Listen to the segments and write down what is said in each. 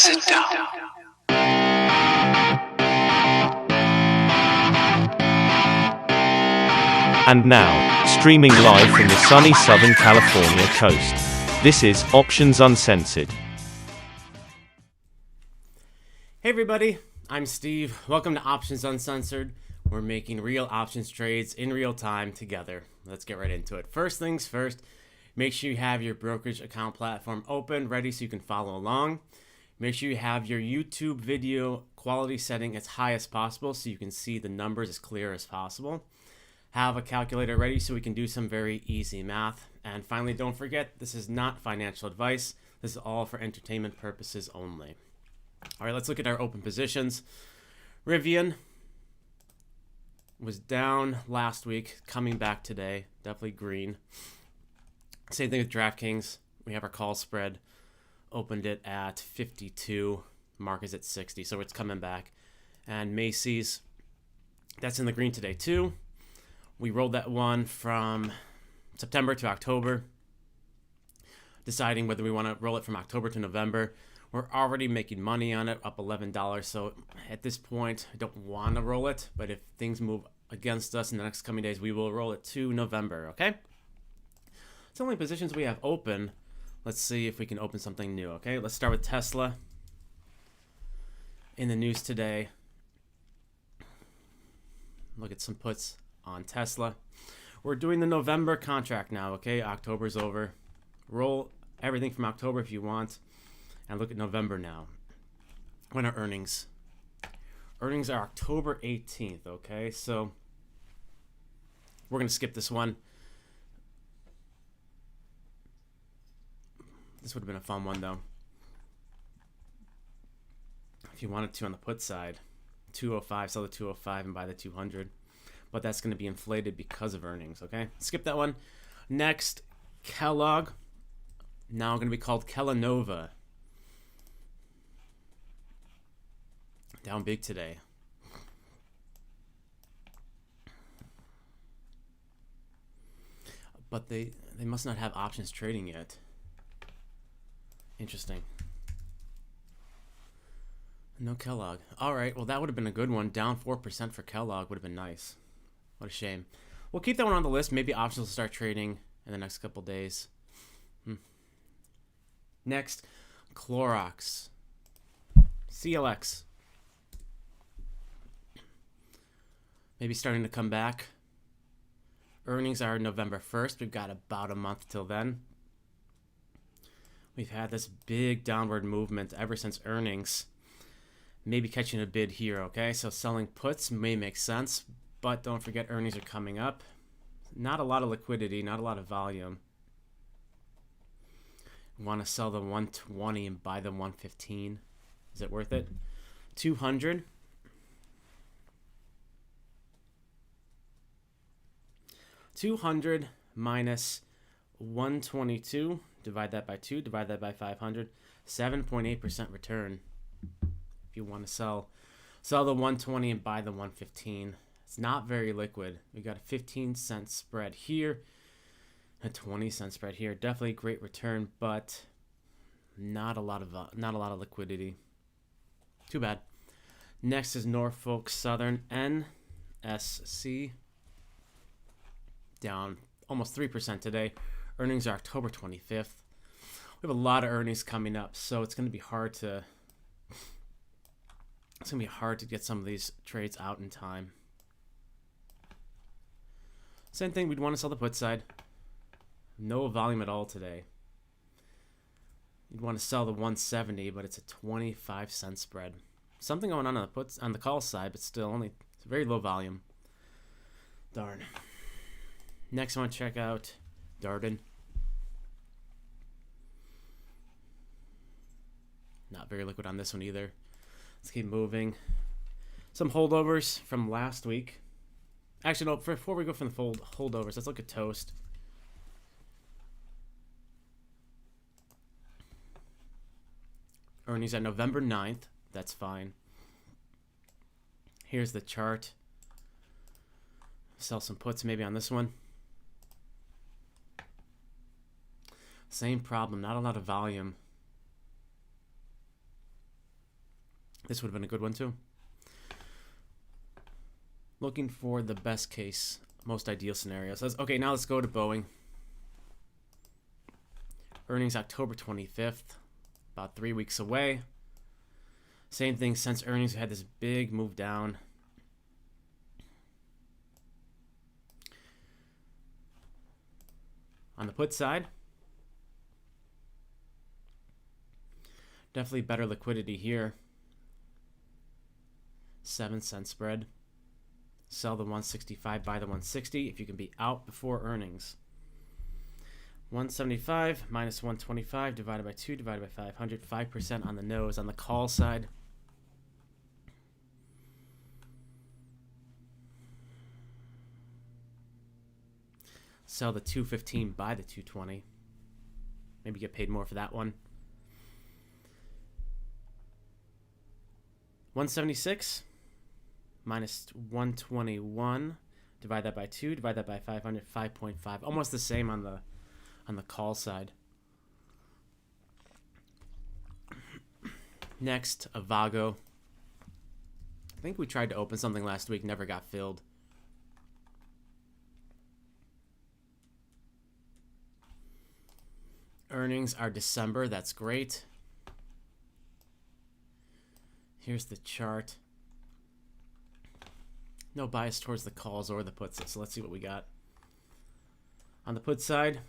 sit down. And now, streaming live from the sunny Southern California coast, this is Options Uncensored. Hey everybody, I'm Steve. Welcome to Options Uncensored. We're making real options trades in real time together. Let's get right into it. First things first, make sure you have your brokerage account platform open, ready so you can follow along. Make sure you have your YouTube video quality setting as high as possible so you can see the numbers as clear as possible. Have a calculator ready so we can do some very easy math. And finally, don't forget, this is not financial advice. This is all for entertainment purposes only. All right, let's look at our open positions. Rivian was down last week, coming back today, definitely green. Same thing with DraftKings. We have our call spread, opened it at 52, market is at 60, so it's coming back. And Macy's, that's in the green today too. We rolled that one from September to October, deciding whether we want to roll it from October to November. We're already making money on it, up $11. So at this point, I don't want to roll it. But if things move against us in the next coming days, we will roll it to November, okay? It's the only positions we have open. Let's see if we can open something new, okay? Let's start with Tesla. In the news today, look at some puts on Tesla. We're doing the November contract now, okay? October's over. Roll everything from October if you want. And look at November now. When are earnings? Earnings are October 18th, okay? So we're going to skip this one. This would have been a fun one, though. If you wanted to on the put side. 205, sell the 205 and buy the 200. But that's going to be inflated because of earnings, okay? Skip that one. Next, Kellogg. Now going to be called Kellanova. Down big today. But they must not have options trading yet. Interesting. No Kellogg. All right, well, that would have been a good one. Down 4% for Kellogg would have been nice. What a shame. We'll keep that one on the list. Maybe options will start trading in the next couple days. Next, Clorox. CLX. Maybe starting to come back. Earnings are November 1st. We've got about a month till then. We've had this big downward movement ever since earnings. Maybe catching a bid here, okay? So selling puts may make sense, but don't forget earnings are coming up. Not a lot of liquidity, not a lot of volume. Want to sell the 120 and buy the 115. Is it worth it? 200. 200 minus 122. Divide that by 2. Divide that by 500. 7.8% return. If you want to sell the 120 and buy the 115. It's not very liquid. We got a 15-cent spread here, a 20-cent spread here. Definitely a great return, but not a lot of liquidity. Too bad. Next is Norfolk Southern, NSC, down almost 3% today. Earnings are October 25th. We have a lot of earnings coming up, so it's going to be hard to get some of these trades out in time. Same thing, we'd want to sell the put side. No volume at all today. You'd want to sell the 170, but it's a 25-cent spread. Something going on the puts on the call side, but still it's very low volume. Darn. Next, I want to check out Darden. Not very liquid on this one either. Let's keep moving. Some holdovers from last week. Actually, no, before we go from the holdovers, let's look at Toast. Earnings at November 9th. That's fine. Here's the chart. Sell some puts maybe on this one. Same problem, not a lot of volume. This would have been a good one too. Looking for the best case, most ideal scenario. So okay, now let's go to Boeing. Earnings October 25th, about 3 weeks away. Same thing since earnings. We had this big move down. On the put side, definitely better liquidity here. 7-cent spread. Sell the 165, buy the 160 if you can be out before earnings. 175 minus 125 divided by 2 divided by 500. 5% on the nose. On the call side, sell the 215, buy the 220. Maybe get paid more for that one. 176 minus 121. Divide that by 2. Divide that by 500. 5.5. Almost the same on the call side. Next, Avago. I think we tried to open something last week. Never got filled. Earnings are December. That's great. Here's the chart. No bias towards the calls or the puts. So let's see what we got. On the put side,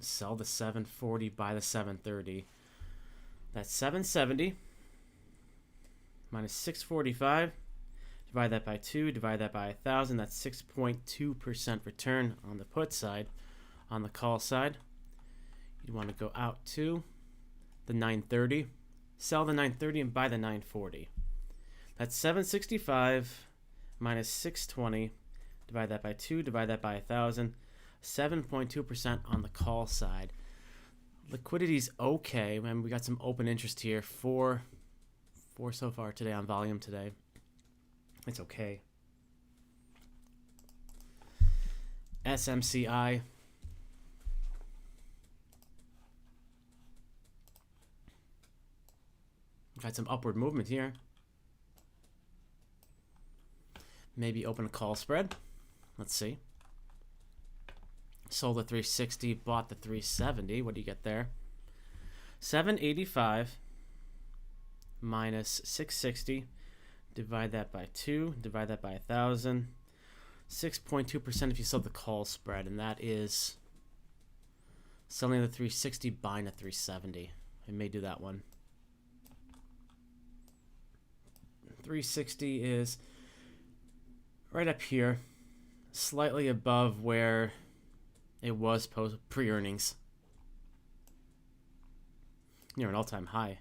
sell the 740, buy the 730. That's 770 minus 645. Divide that by 2. Divide that by 1,000. That's 6.2% return on the put side. On the call side, you want to go out to the 930. Sell the 930 and buy the 940. That's 765 minus 620. Divide that by 2. Divide that by 1,000. 7.2% on the call side. Liquidity's okay. Man, we got some open interest here. Four so far today on volume today. It's okay. SMCI. Got some upward movement here. Maybe open a call spread. Let's see. Sold the 360, bought the 370. What do you get there? 785 minus 660. Divide that by 2. Divide that by 1,000. 6.2% if you sold the call spread, and that is selling the 360, buying a 370. I may do that one. 360 is right up here, slightly above where it was pre-earnings. Near an all-time high.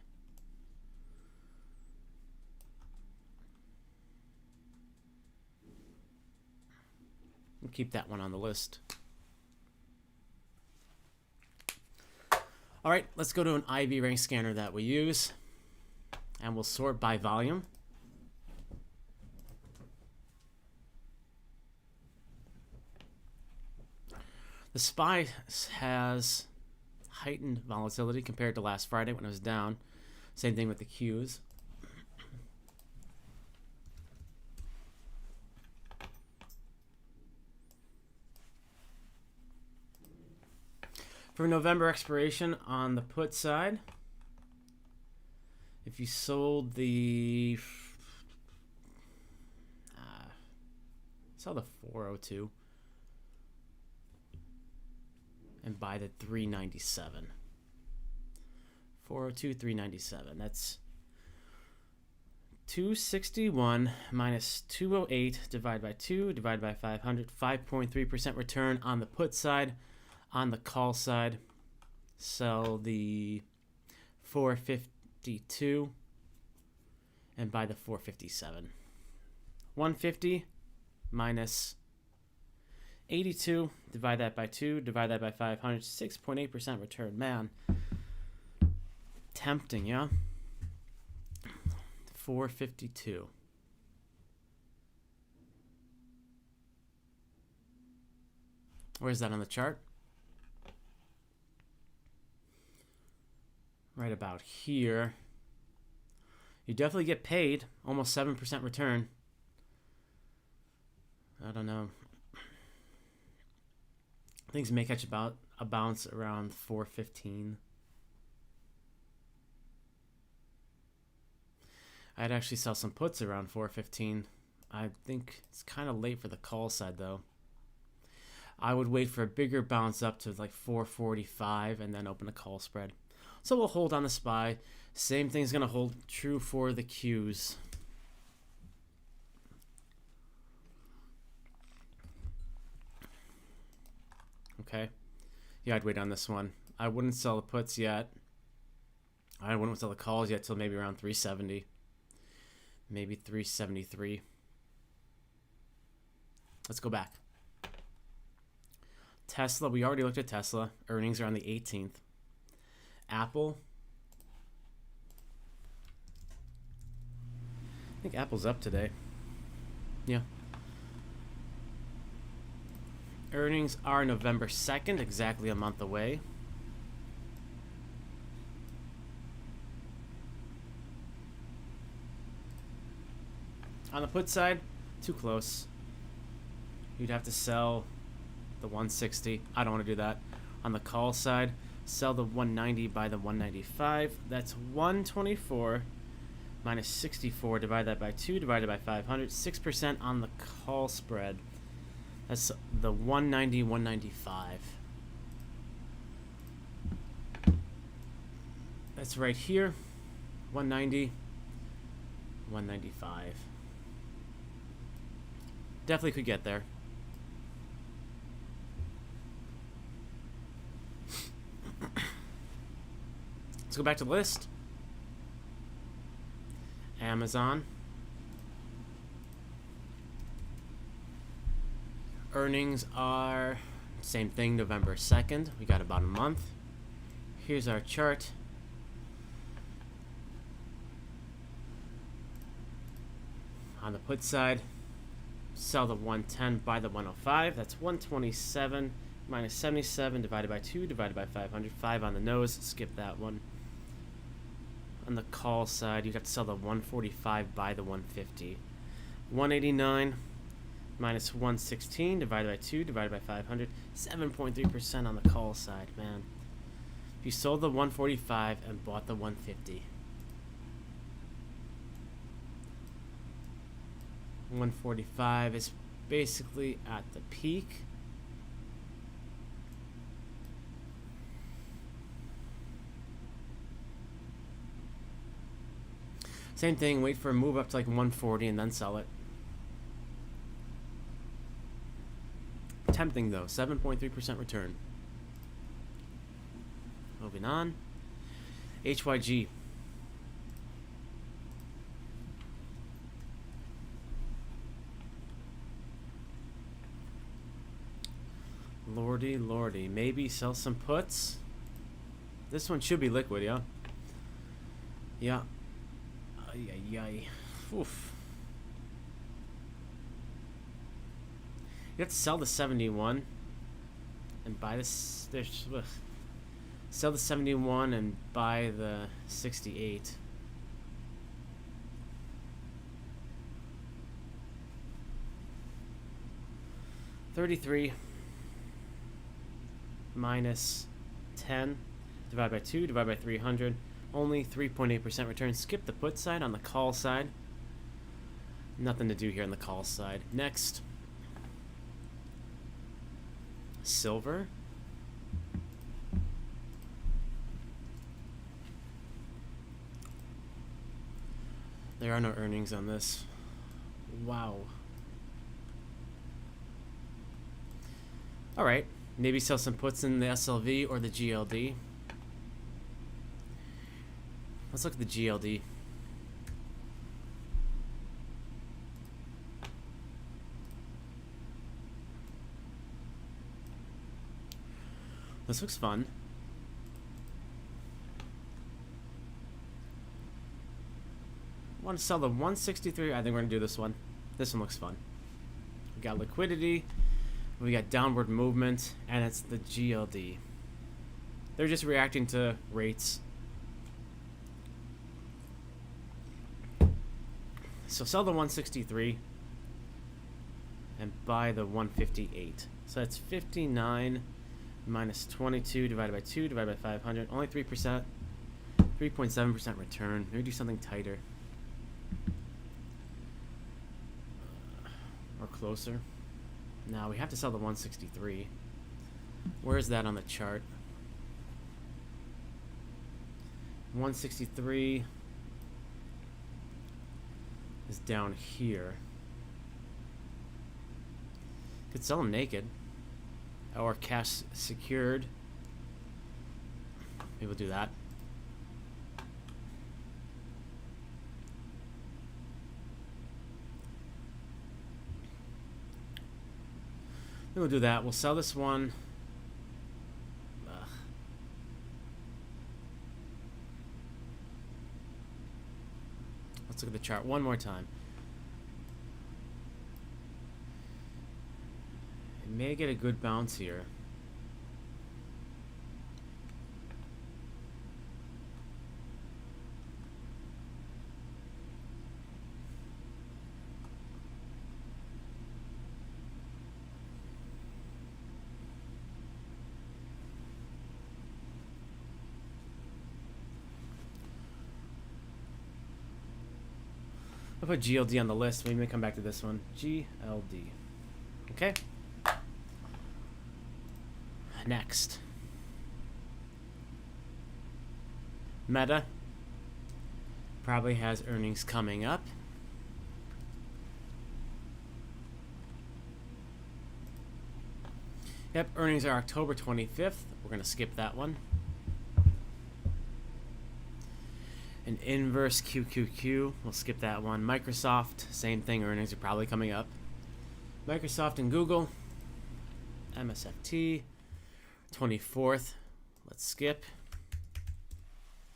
We'll keep that one on the list. All right, let's go to an IV rank scanner that we use, and we'll sort by volume. The SPY has heightened volatility compared to last Friday when it was down. Same thing with the Qs. For November expiration on the put side, if you sold the sell the 402 and buy the 397. 402, 397. That's 261 minus 208 divided by 2 divided by 500. 5.3% return on the put side. On the call side, sell the 452 and buy the 457. 150 minus 82, divide that by 2, divide that by 500, 6.8% return. Man, tempting, yeah? 452. Where's that on the chart? Right about here. You definitely get paid almost 7% return. I don't know. Things may catch about a bounce around 415. I'd actually sell some puts around 415. I think it's kind of late for the call side though. I would wait for a bigger bounce up to like 445 and then open a call spread. So we'll hold on the SPY. Same thing's going to hold true for the Qs. Okay. Yeah, I'd wait on this one. I wouldn't sell the puts yet. I wouldn't sell the calls yet till maybe around 370. Maybe 373. Let's go back. Tesla, we already looked at Tesla. Earnings are on the 18th. Apple. I think Apple's up today. Yeah. Earnings are November 2nd, exactly a month away. On the put side, too close. You'd have to sell the 160. I don't want to do that. On the call side, sell the 190 by the 195. That's 124 minus 64. Divide that by 2, divided by 500. 6% on the call spread. That's the 190, 195. That's right here. 190, 195. Definitely could get there. Let's go back to the list. Amazon. Earnings are same thing, November 2nd. We got about a month. Here's our chart. On the put side, sell the 110, buy the 105. That's 127 minus 77 divided by 2 divided by 500. 5 on the nose. Skip that one. On the call side, you'd have to sell the 145, buy the 150. 189 minus 116 divided by 2 divided by 500. 7.3% on the call side, man. If you sold the 145 and bought the 150. 145 is basically at the peak. Same thing, wait for a move up to like 140 and then sell it. Tempting though, 7.3% return. Moving on. HYG. Lordy, lordy. Maybe sell some puts. This one should be liquid, yeah? Yeah. Ay, ay, ay. Oof. You have to sell the 71 and buy this. Sell the 71 and buy the 68. $33 minus 10 divided by 2 divided by 300. Only 3.8% return. Skip the put side. On the call side, nothing to do here on the call side. Next, silver. There are no earnings on this. Wow. All right, maybe sell some puts in the SLV or the GLD. Let's look at the GLD. This looks fun. Want to sell the 163? I think we're going to do this one. This one looks fun. We got liquidity. We got downward movement. And it's the GLD. They're just reacting to rates. So sell the 163 and buy the 158. So that's 59 minus 22 divided by 2 divided by 500. Only 3%. 3.7% return. Maybe do something tighter. Or closer. Now we have to sell the 163. Where is that on the chart? 163 is down here. Could sell them naked. Or cash secured. Maybe we'll do that. Maybe we'll do that. We'll sell this one. Let's look at the chart one more time. It may get a good bounce here. I'll put GLD on the list. We may come back to this one. GLD. Okay. Next. Meta. Probably has earnings coming up. Yep, earnings are October 25th. We're going to skip that one. An inverse QQQ. We'll skip that one. Microsoft, same thing. Earnings are probably coming up. Microsoft and Google. MSFT. 24th. Let's skip.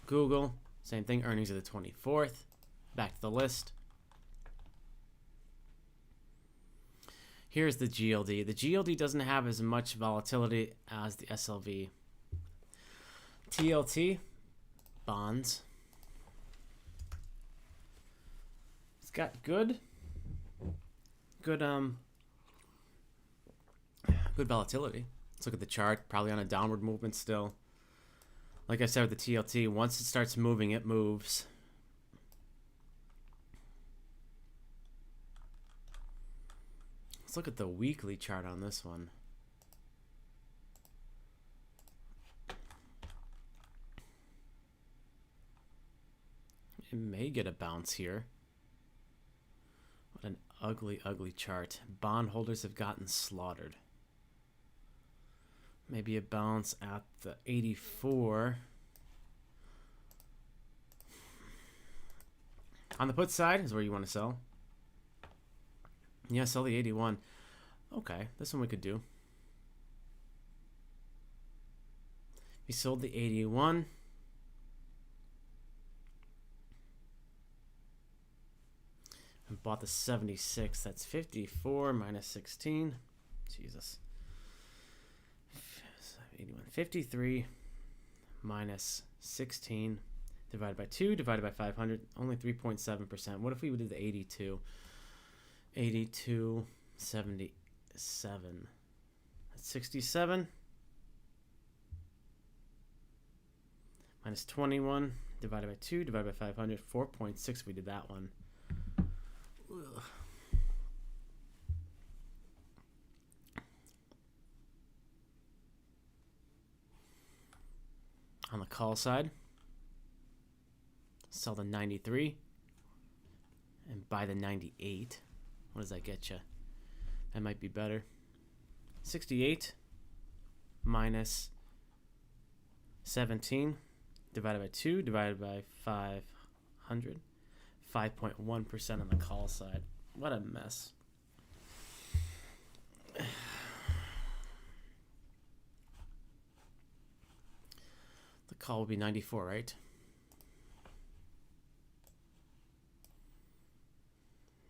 Google, same thing. Earnings are the 24th. Back to the list. Here's the GLD. The GLD doesn't have as much volatility as the SLV. TLT, bonds. It's got good volatility. Let's look at the chart. Probably on a downward movement still. Like I said with the TLT, once it starts moving, it moves. Let's look at the weekly chart on this one. It may get a bounce here. What an ugly, ugly chart. Bondholders have gotten slaughtered. Maybe a bounce at the 84. On the put side is where you want to sell. Yeah, sell the 81. Okay, this one we could do. We sold the 81. And bought the 76. That's 54 minus 16. Jesus. 81. 53 minus 16 divided by 2 divided by 500. Only 3.7%. What if we did the 82? 82, 77. That's 67. Minus 21 divided by 2 divided by 500. 4.6. We did that one. Ugh. On the call side, sell the 93 and buy the 98. What does that get you? That might be better. 68 minus 17 divided by 2 divided by 500. 5.1% on the call side. What a mess. The call will be 94, right?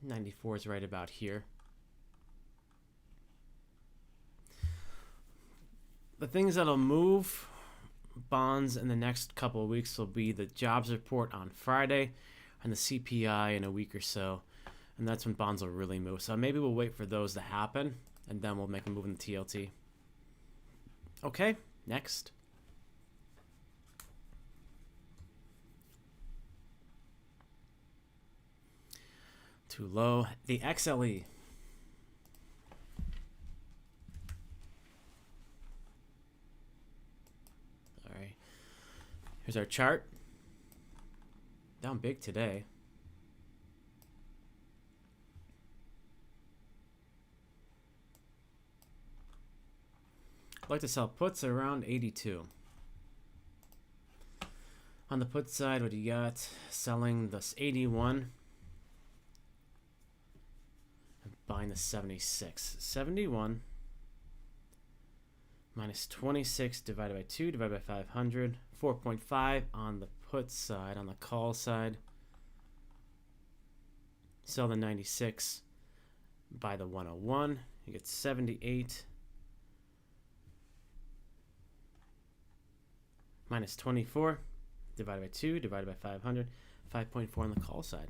94 is right about here. The things that'll move bonds in the next couple of weeks will be the jobs report on Friday and the CPI in a week or so. And that's when bonds will really move. So maybe we'll wait for those to happen, and then we'll make a move in the TLT. Okay, next. Too low. The XLE. All right. Here's our chart. Down big today. I'd like to sell puts around 82. On the put side, what do you got? Selling this 81. And buying the 76. 71 minus 26 divided by 2 divided by 500. 4.5 on the put side. On the call side, sell the 96. Buy the 101. You get 78. Minus 24 divided by 2 divided by 500. 5.4 on the call side.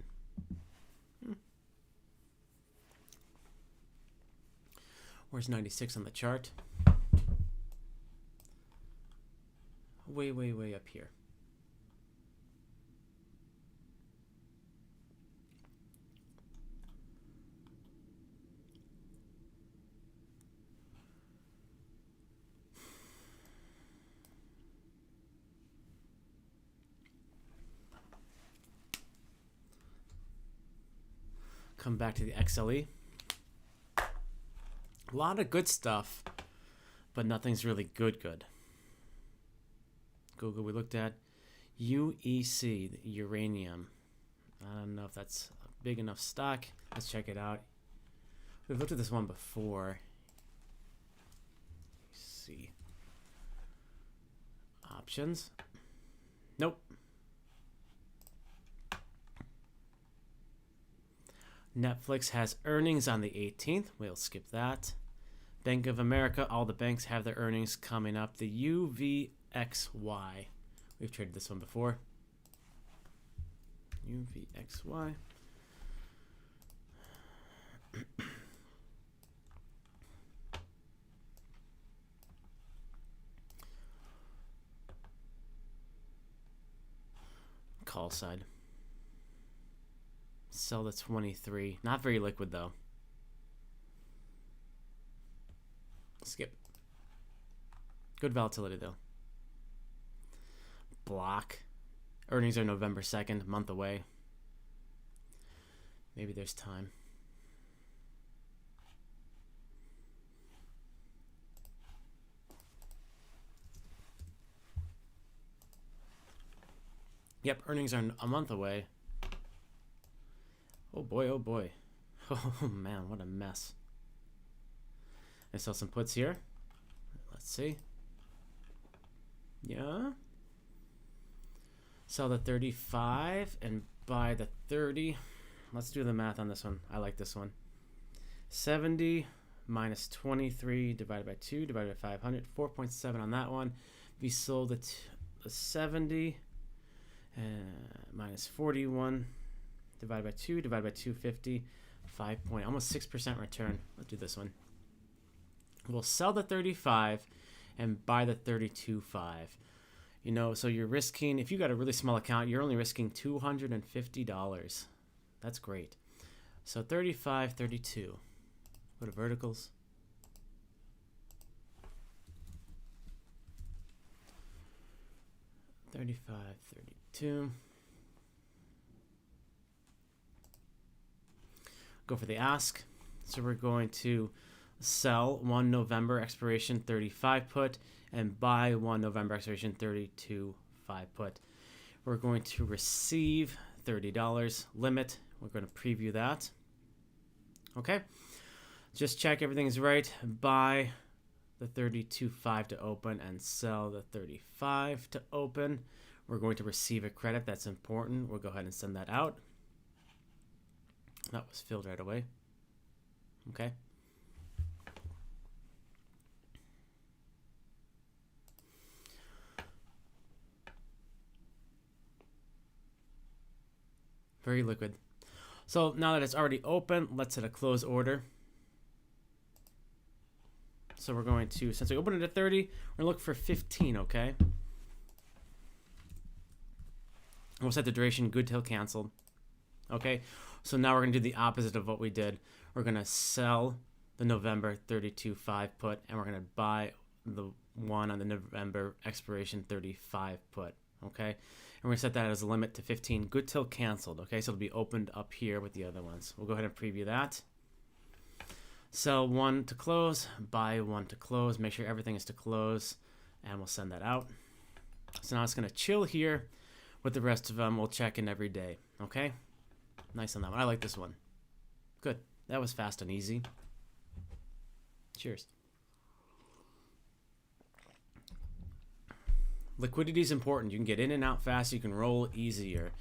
Where's 96 on the chart? Way, way, way up here. Come back to the XLE. A lot of good stuff, but nothing's really good. Google, we looked at UEC, the uranium. I don't know if that's a big enough stock. Let's check it out. We've looked at this one before. Let's see. Options. Nope. Netflix has earnings on the 18th. We'll skip that. Bank of America, all the banks have their earnings coming up. The UVXY. We've traded this one before. UVXY. Call side. Sell the 23. Not very liquid though. Skip. Good volatility though. Block. Earnings are November 2nd, month away. Maybe there's time. Yep, earnings are a month away. Oh boy, oh boy. Oh man, what a mess. I sell some puts here. Let's see. Yeah. Sell the 35 and buy the 30. Let's do the math on this one. I like this one. 70 minus 23 divided by 2 divided by 500. 4.7 on that one. We sold the 70 minus 41 divided by 2 divided by 250. Almost 6% return. Let's do this one. We'll sell the 35 and buy the 32.5. You know, so you're risking, if you got a really small account, you're only risking $250. That's great. So 35, 32. Go to verticals. $35, $32. Go for the ask. So we're going to sell 1 November expiration 35 put and buy 1 November expiration 32 5 put. We're going to receive $30 limit. We're going to preview that. Okay. Just check everything's right. Buy the 32.5 to open and sell the 35 to open. We're going to receive a credit. That's important. We'll go ahead and send that out. That was filled right away. Okay. Very liquid. So now that it's already open, let's hit a close order. So we're going to, since we opened it at 30, we're gonna look for 15, okay? We'll set the duration good till canceled. Okay, so now we're gonna do the opposite of what we did. We're gonna sell the November 32.5 put, and we're gonna buy the one on the November expiration 35 put. Okay, and we're gonna set that as a limit to 15, good till canceled. Okay, so it'll be opened up here with the other ones. We'll go ahead and preview that. Sell one to close, buy one to close. Make sure everything is to close, and we'll send that out. So now it's gonna chill here with the rest of them. We'll check in every day. Okay, nice on that one. I like this one. Good. That was fast and easy. Cheers. Liquidity is important. You can get in and out fast. You can roll easier.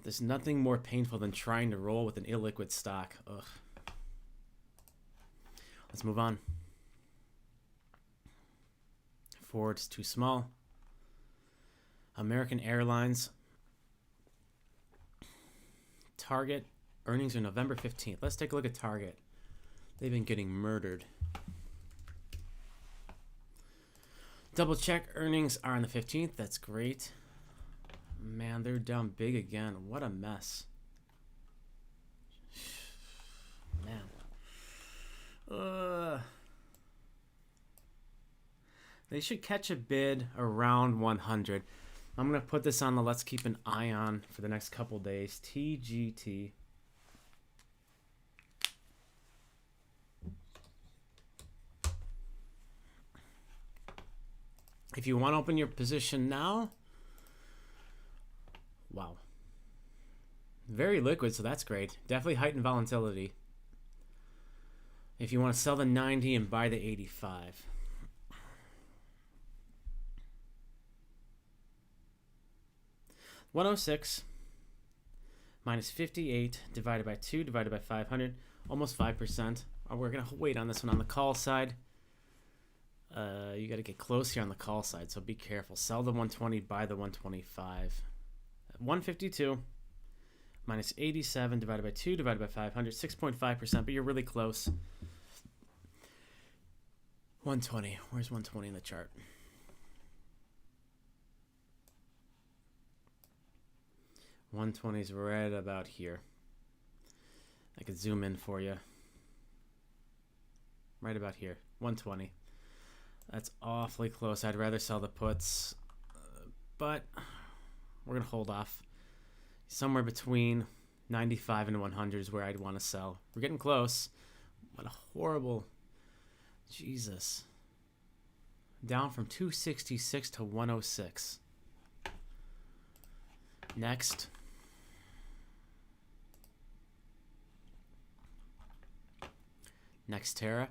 There's nothing more painful than trying to roll with an illiquid stock. Ugh. Let's move on. Ford's too small. American Airlines. Target earnings are November 15th. Let's take a look at Target. They've been getting murdered. Double check, earnings are on the 15th. That's great. Man, they're down big again. What a mess. Man. They should catch a bid around 100. I'm going to put this on the let's keep an eye on for the next couple days. TGT. If you want to open your position now, wow. Very liquid, so that's great. Definitely heightened volatility. If you want to sell the 90 and buy the 85. $106 minus 58 divided by 2 divided by 500, almost 5%. We're going to wait on this one on the call side. You got to get close here on the call side, so be careful. Sell the 120, buy the 125. 152 minus 87 divided by 2 divided by 500, 6.5%, but you're really close. 120. Where's 120 in the chart? $120 is right about here. I could zoom in for you. Right about here. 120. That's awfully close. I'd rather sell the puts, but we're going to hold off. Somewhere between 95 and 100 is where I'd want to sell. We're getting close. What a horrible... Jesus. Down from 266 to 106. Next. Next Terra.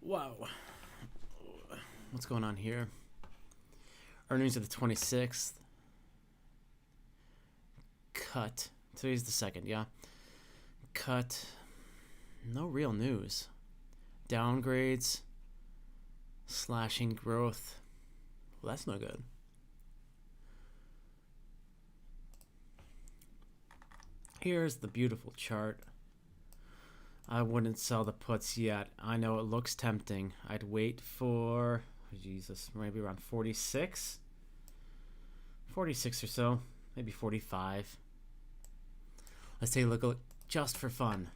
Wow. What's going on here? Earnings of the 26th. Cut. Today's the 2nd, yeah. Cut. No real news. Downgrades. Slashing growth. Well, that's no good. Here's the beautiful chart. I wouldn't sell the puts yet. I know it looks tempting. I'd wait for, Jesus, maybe around 46? 46 or so. Maybe 45. Let's take a look just for fun.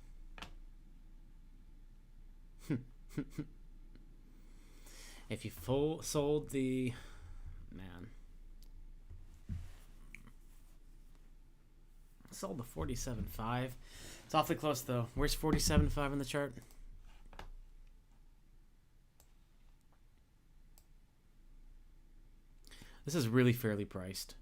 If you sold the... Man. Sold the 47.5. It's awfully close, though. Where's 47.5 on the chart? This is really fairly priced.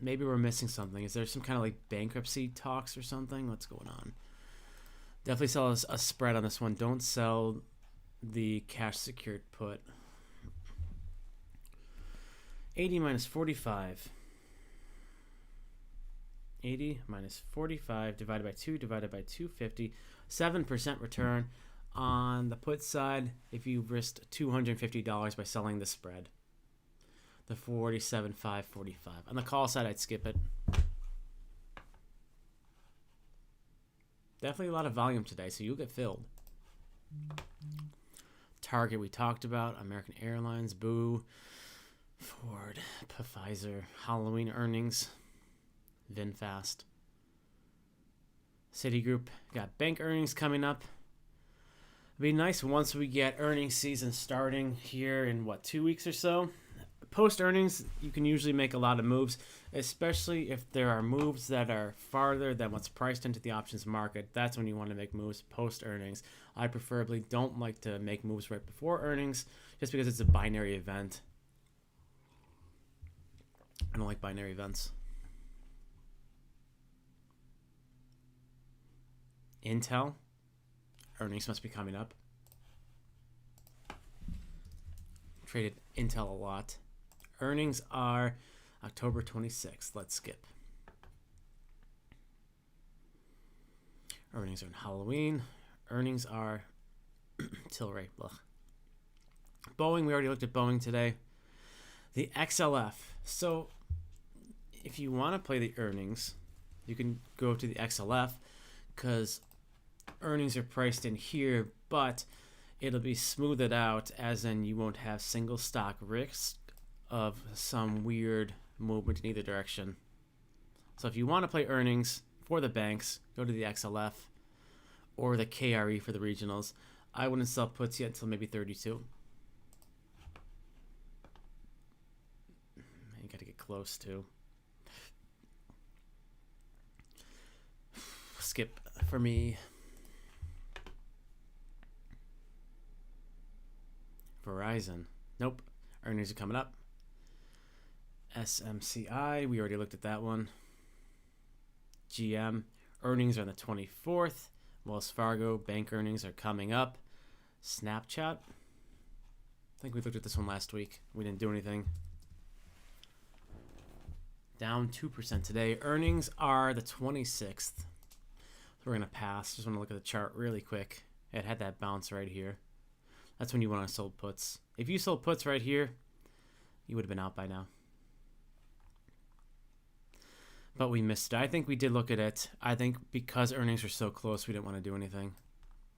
Maybe we're missing something. Is there some kind of like bankruptcy talks or something? What's going on? Definitely sell a spread on this one. Don't sell the cash secured put. 80 minus 45. 80 minus 45 divided by 2 divided by 250. 7% return on the put side if you risked $250 by selling the spread. The 47.545. On the call side, I'd skip it. Definitely a lot of volume today, so you'll get filled. Target we talked about. American Airlines, boo. Ford, Pfizer, Halloween earnings. VinFast. Citigroup got bank earnings coming up. It'd be nice once we get earnings season starting here in 2 weeks or so. Post earnings, you can usually make a lot of moves, especially if there are moves that are farther than what's priced into the options market. That's when you want to make moves post earnings. I preferably don't like to make moves right before earnings just because it's a binary event. I don't like binary events. Intel, earnings must be coming up. Traded Intel a lot. Earnings are October 26th. Let's skip. Earnings are on Halloween. Earnings are Tilray. Ugh. Boeing, we already looked at Boeing today. The XLF. So if you want to play the earnings, you can go to the XLF because earnings are priced in here, but it'll be smoothed out, as in you won't have single stock risk of some weird movement in either direction. So if you want to play earnings for the banks, go to the XLF or the KRE for the regionals. I wouldn't sell puts yet until maybe 32. You got to get close to. Skip for me. Verizon. Nope. Earnings are coming up. SMCI. We already looked at that one. GM. Earnings are on the 24th. Wells Fargo. Bank earnings are coming up. Snapchat. I think we looked at this one last week. We didn't do anything. Down 2% today. Earnings are the 26th. So we're going to pass. Just want to look at the chart really quick. It had that bounce right here. That's when you want to sold puts. If you sold puts right here, you would have been out by now. But we missed it. I think we did look at it. I think because earnings are so close, we didn't want to do anything,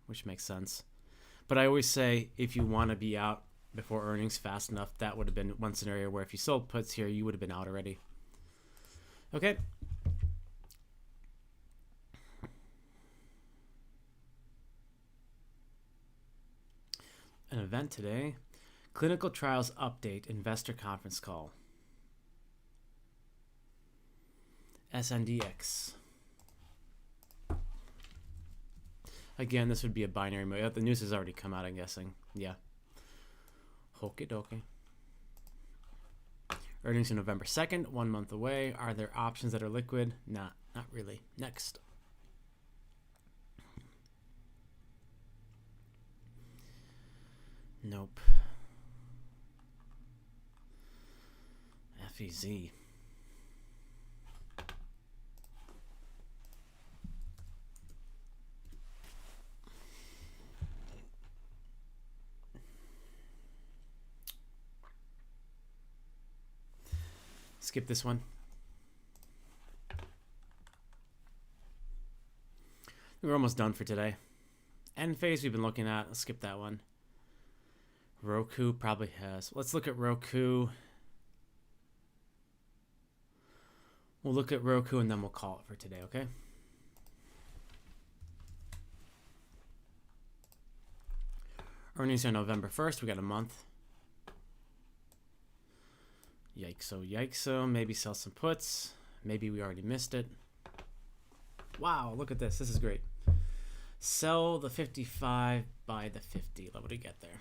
which makes sense. But I always say if you want to be out before earnings fast enough, that would have been one scenario where if you sold puts here, you would have been out already. Okay. An event today. Clinical trials update, investor conference call. SNDX. Again, this would be a binary move. The news has already come out, I'm guessing. Yeah. Okie dokie. Earnings on November 2nd, 1 month away. Are there options that are liquid? Not really. Next. Nope. FEZ. Skip this one. We're almost done for today. End phase we've been looking at. Let's skip that one. Roku probably has. Let's look at Roku. We'll look at Roku and then we'll call it for today, okay? Earnings are November 1st. We got a month. Yikes-o. Maybe sell some puts. Maybe we already missed it. Wow, look at this. This is great. Sell the 55, buy the 50. What do we get there?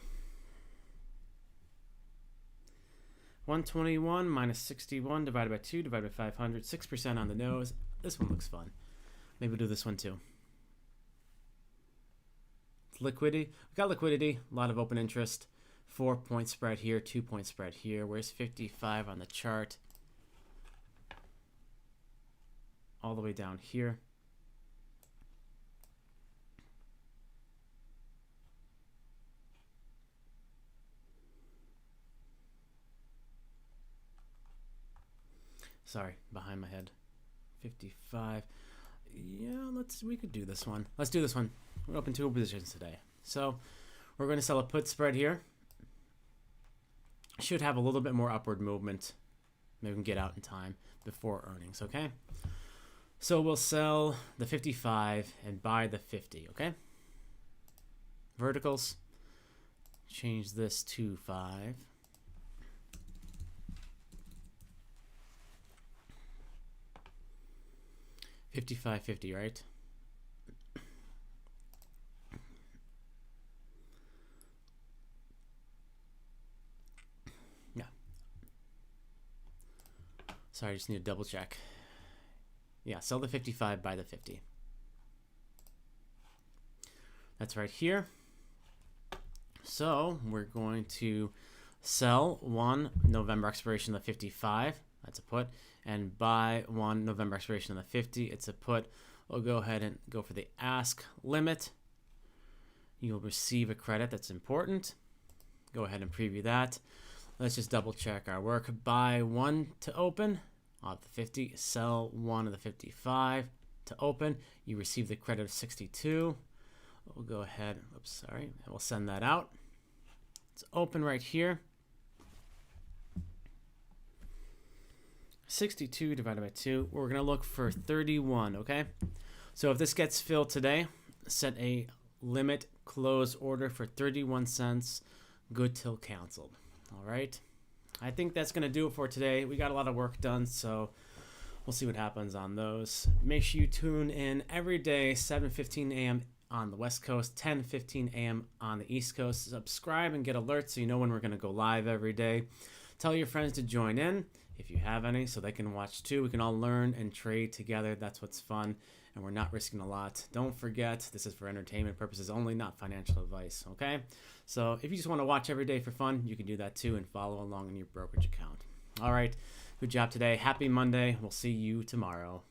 121 minus 61 divided by 2 divided by 500. 6% on the nose. This one looks fun. Maybe we'll do this one too. Liquidity. We've got liquidity. A lot of open interest. 4-point spread here, 2-point spread here. Where's 55 on the chart? All the way down here. Sorry, behind my head. 55. Yeah, we could do this one. Let's do this one. We're open 2 positions today. So we're going to sell a put spread here. Should have a little bit more upward movement. Maybe we can get out in time before earnings, okay? So we'll sell the 55 and buy the 50, okay? Verticals. Change this to 5. $55.50, right? Yeah. Sorry, I just need to double check. Yeah, sell the 55, buy the 50. That's right here. So we're going to sell 1 November expiration of the 55. That's a put. And buy 1 November expiration of the 50. It's a put. We'll go ahead and go for the ask limit. You'll receive a credit. That's important. Go ahead and preview that. Let's just double check our work. Buy 1 to open of the 50. Sell 1 of the 55 to open. You receive the credit of 62. We'll go ahead. Oops, sorry. And we'll send that out. It's open right here. 62 divided by 2. We're going to look for 31, okay? So if this gets filled today, set a limit close order for 31 cents, good till canceled. All right? I think that's going to do it for today. We got a lot of work done, so we'll see what happens on those. Make sure you tune in every day, 7:15 a.m. on the West Coast, 10:15 a.m. on the East Coast. Subscribe and get alerts so you know when we're going to go live every day. Tell your friends to join in if you have any so they can watch too. We can all learn and trade together. That's what's fun, and we're not risking a lot. Don't forget, this is for entertainment purposes only, not financial advice, okay? So if you just want to watch every day for fun, you can do that too and follow along in your brokerage account. All right, good job today. Happy Monday. We'll see you tomorrow.